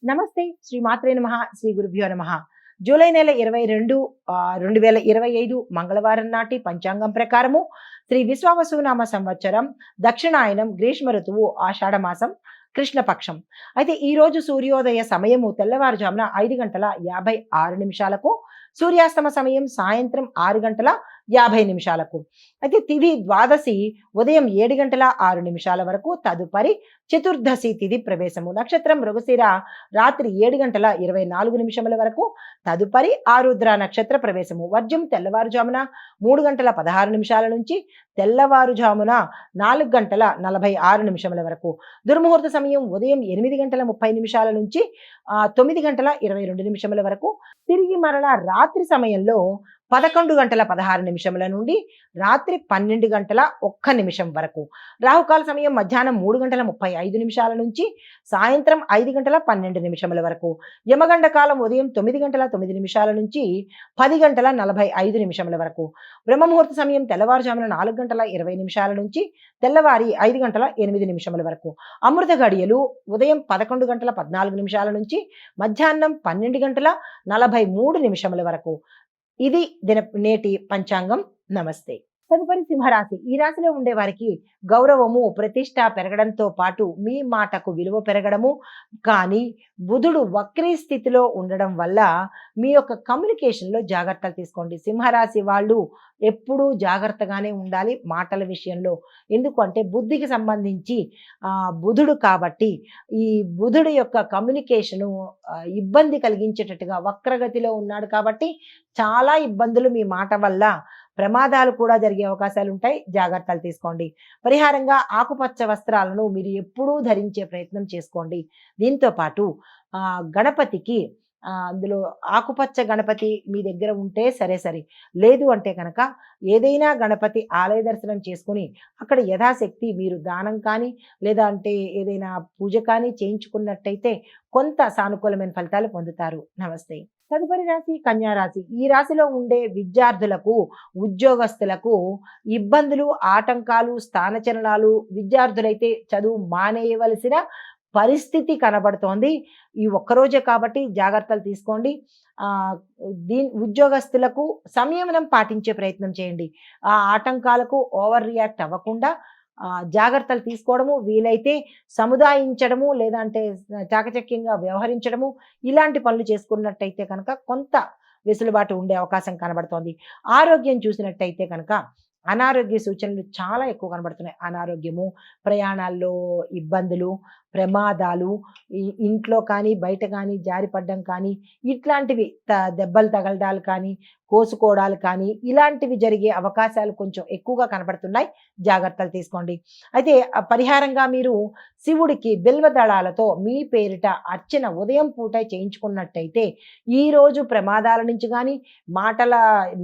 నమస్తే. శ్రీ మాత్రే నమః. శ్రీ గురుభ్యో నమః. జూలై నెల 22 2025 మంగళవారం నాటి పంచాంగం ప్రకారము శ్రీ విశ్వావసునామ సంవత్సరం దక్షిణాయనం గ్రీష్మ ఋతువు ఆషాఢ మాసం కృష్ణపక్షం. అయితే ఈ రోజు సూర్యోదయ సమయము తెల్లవారుజామున 5:56 సూర్యాస్తమ సమయం సాయంత్రం 6:50. అయితే తిథి ద్వాదశి ఉదయం 7:06 వరకు. తదుపరి చతుర్దశి తిథి ప్రవేశము. నక్షత్రం మృగశిర రాత్రి 7:24 వరకు. తదుపరి ఆరుద్ర నక్షత్ర ప్రవేశము. వర్జం తెల్లవారుజామున 3:16 నుంచి తెల్లవారుజామున 4:46 వరకు. దుర్ముహూర్త సమయం ఉదయం 8:30 నుంచి 9:22 వరకు. తిరిగి మరలా రాత్రి సమయంలో 11:16 నుండి రాత్రి 12:01 వరకు. రాహుకాల సమయం మధ్యాహ్నం 3:35 నుంచి సాయంత్రం 5:12 వరకు. యమగండ కాలం ఉదయం 9:09 నుంచి 10:45 వరకు. బ్రహ్మముహూర్త సమయం తెల్లవారుజామున 4:20 నుంచి తెల్లవారి 5:08 వరకు. అమృత గడియలు ఉదయం 11:14 నుంచి మధ్యాహ్నం 12:43 వరకు. ఇది నేటి పంచాంగం. నమస్తే. తదుపరి సింహరాశి. ఈ రాశిలో ఉండే వారికి గౌరవము ప్రతిష్ట పెరగడంతో పాటు మీ మాటకు విలువ పెరగడము, కానీ బుధుడు వక్రీ స్థితిలో ఉండడం వల్ల మీ యొక్క కమ్యూనికేషన్లో జాగ్రత్తలు తీసుకోండి. సింహరాశి వాళ్ళు ఎప్పుడూ జాగ్రత్తగానే ఉండాలి మాటల విషయంలో. ఎందుకంటే బుద్ధికి సంబంధించి బుధుడు కాబట్టి ఈ బుధుడు యొక్క కమ్యూనికేషను ఇబ్బంది కలిగించేటట్టుగా వక్రగతిలో ఉన్నాడు కాబట్టి చాలా ఇబ్బందులు మీ మాట వల్ల, ప్రమాదాలు కూడా జరిగే అవకాశాలు ఉంటాయి. జాగ్రత్తలు తీసుకోండి. పరిహారంగా ఆకుపచ్చ వస్త్రాలను మీరు ఎప్పుడూ ధరించే ప్రయత్నం చేసుకోండి. దీంతో పాటు గణపతికి అందులో ఆకుపచ్చ గణపతి మీ దగ్గర ఉంటే సరే, లేదు అంటే కనుక ఏదైనా గణపతి ఆలయ దర్శనం చేసుకుని అక్కడ యథాశక్తి మీరు దానం కానీ లేదా అంటే ఏదైనా పూజ కానీ చేయించుకున్నట్టయితే కొంత సానుకూలమైన ఫలితాలు పొందుతారు. నమస్తే. తదుపరి రాశి కన్యా రాశి. ఈ రాశిలో ఉండే విద్యార్థులకు, ఉద్యోగస్తులకు ఇబ్బందులు, ఆటంకాలు, స్థానచలనాలు, విద్యార్థులైతే చదువు మానేయవలసిన పరిస్థితి కనబడుతోంది. ఈ ఒక్కరోజే కాబట్టి జాగ్రత్తలు తీసుకోండి. ఉద్యోగస్తులకు సంయమనం పాటించే ప్రయత్నం చేయండి. ఆ ఆటంకాలకు ఓవర్ రియాక్ట్ అవ్వకుండా జాగ్రత్తలు తీసుకోవడము, వీలైతే సముదాయించడము లేదంటే చాకచక్యంగా వ్యవహరించడము, ఇలాంటి పనులు చేసుకున్నట్టయితే కనుక కొంత వెసులుబాటు ఉండే అవకాశం కనబడుతోంది. ఆరోగ్యం చూసినట్టయితే కనుక అనారోగ్య సూచనలు చాలా ఎక్కువ కనబడుతున్నాయి. అనారోగ్యము, ప్రయాణాల్లో ఇబ్బందులు, ప్రమాదాలు, ఇంట్లో కానీ బయట కానీ జారిపడ్డం కానీ, ఇట్లాంటివి దెబ్బలు తగలడాలు కానీ, కోసుకోవడాలు కానీ, ఇలాంటివి జరిగే అవకాశాలు కొంచెం ఎక్కువగా కనబడుతున్నాయి. జాగ్రత్తలు తీసుకోండి. అయితే పరిహారంగా మీరు శివుడికి బిల్వదళాలతో మీ పేరిట అర్చన ఉదయం పూట చేయించుకున్నట్టయితే ఈరోజు ప్రమాదాల నుంచి కానీ, మాటల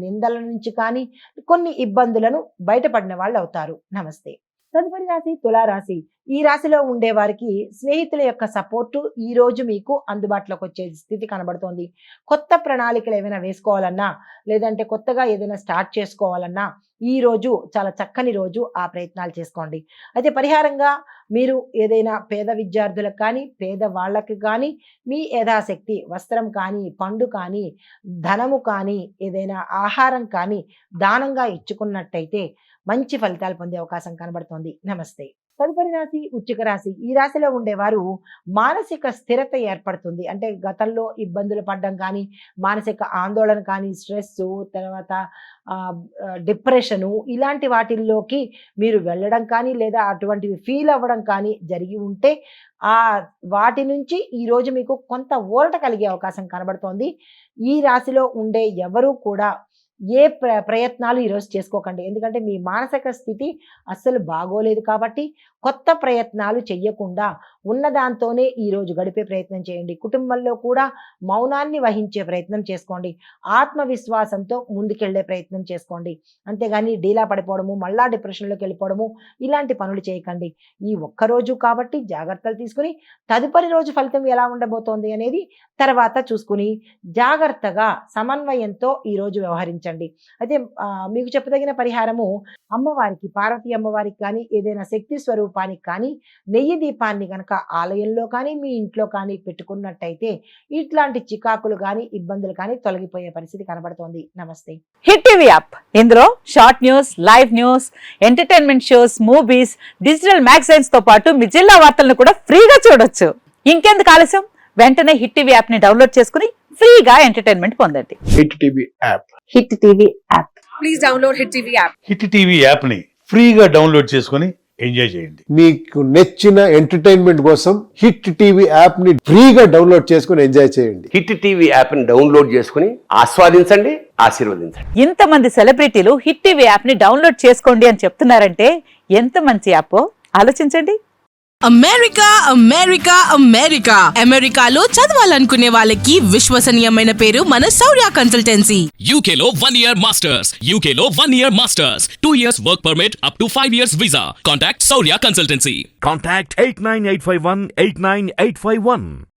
నిందల నుంచి కానీ కొన్ని ఇబ్బందులను బయటపడిన వాళ్ళు అవుతారు. నమస్తే. తదుపరి రాశి తులారాశి. ఈ రాశిలో ఉండే వారికి స్నేహితుల యొక్క సపోర్టు ఈ రోజు మీకు అందుబాటులోకి వచ్చే స్థితి కనబడుతోంది. కొత్త ప్రణాళికలు ఏమైనా వేసుకోవాలన్నా లేదంటే కొత్తగా ఏదైనా స్టార్ట్ చేసుకోవాలన్నా ఈ రోజు చాలా చక్కని రోజు. ఆ ప్రయత్నాలు చేసుకోండి. అయితే పరిహారంగా మీరు ఏదైనా పేద విద్యార్థులకు కానీ, పేద వాళ్ళకి కానీ మీ యథాశక్తి వస్త్రం కానీ, పండు కానీ, ధనము కానీ, ఏదైనా ఆహారం కానీ దానంగా ఇచ్చుకున్నట్టయితే మంచి ఫలితాలు పొందే అవకాశం కనబడుతోంది. నమస్తే. తదుపరి రాశి వృశ్చిక రాశి. ఈ రాశిలో ఉండేవారు మానసిక స్థిరత ఏర్పడుతుంది. అంటే గతంలో ఇబ్బందులు పడడం కానీ, మానసిక ఆందోళన కానీ, స్ట్రెస్, తర్వాత డిప్రెషను, ఇలాంటి వాటిల్లోకి మీరు వెళ్ళడం కానీ లేదా అటువంటివి ఫీల్ అవ్వడం కానీ జరిగి ఉంటే వాటి నుంచి ఈరోజు మీకు కొంత ఊరట కలిగే అవకాశం కనబడుతోంది. ఈ రాశిలో ఉండే ఎవరూ కూడా ఏ ప్రయత్నాలు ఈరోజు చేసుకోకండి. ఎందుకంటే మీ మానసిక స్థితి అస్సలు బాగోలేదు కాబట్టి కొత్త ప్రయత్నాలు చెయ్యకుండా ఉన్న దాంతోనే ఈరోజు గడిపే ప్రయత్నం చేయండి. కుటుంబంలో కూడా మౌనాన్ని వహించే ప్రయత్నం చేసుకోండి. ఆత్మవిశ్వాసంతో ముందుకెళ్లే ప్రయత్నం చేసుకోండి. అంతేగాని డీలా పడిపోవడము, మళ్ళా డిప్రెషన్లోకి వెళ్ళిపోవడము, ఇలాంటి పనులు చేయకండి. ఈ ఒక్కరోజు కాబట్టి జాగ్రత్తలు తీసుకుని తదుపరి రోజు ఫలితం ఎలా ఉండబోతోంది అనేది తర్వాత చూసుకుని జాగ్రత్తగా సమన్వయంతో ఈరోజు వ్యవహరించండి. పాటించండి. అయితే మీకు చెప్పదగిన పరిహారము అమ్మవారికి, పార్వతీ అమ్మవారికి కానీ, ఏదైనా శక్తి స్వరూపానికి కానీ నెయ్యి దీపాన్ని గనక ఆలయంలో కానీ, మీ ఇంట్లో కానీ పెట్టుకున్నట్టయితే ఇట్లాంటి చికాకులు కానీ, ఇబ్బందులు కానీ తొలగిపోయే పరిస్థితి కనబడుతోంది. నమస్తే. హిట్ టీవీ యాప్ ఇందులో short news, live news, entertainment shows, movies, digital magazines తో పాటు మీ జిల్లా వార్తలను కూడా ఫ్రీగా చూడొచ్చు. ఇంకెందుకు ఆలస్యం, వెంటనే హిట్ టీవీ యాప్ ని డౌన్లోడ్ చేసుకుని ఫ్రీగా ఎంటర్టైన్మెంట్ పొందండి. Hit TV app. Hit TV app. Please download hit TV app. Hit TV app ని ఫ్రీగా డౌన్లోడ్ చేసుకొని ఎంజాయ్ చేయండి. మీకు నచ్చిన ఎంటర్టైన్మెంట్ కోసం హిట్ టీవీ యాప్ ని ఫ్రీగా డౌన్లోడ్ చేసుకొని ఎంజాయ్ చేయండి. హిట్ టీవీ యాప్ ని డౌన్లోడ్ చేసుకుని ఆస్వాదించండి, ఆశీర్వదించండి. ఇంతమంది సెలబ్రిటీలు హిట్ టీవీ యాప్ ని డౌన్లోడ్ చేసుకోండి అని చెప్తున్నారంటే ఎంత మంచి యాప్ ఆలోచించండి. అమెరికా అమెరికా అమెరికా అమెరికాలో చదవాలనుకునే వాళ్ళకి విశ్వసనీయమైన పేరు మన శౌర్య కన్సల్టెన్సీ. UK లో 1 year masters. UK లో 1 year masters. 2 years work permit up to 5 years visa. Contact Saurya Consultancy. Contact 89851 89851.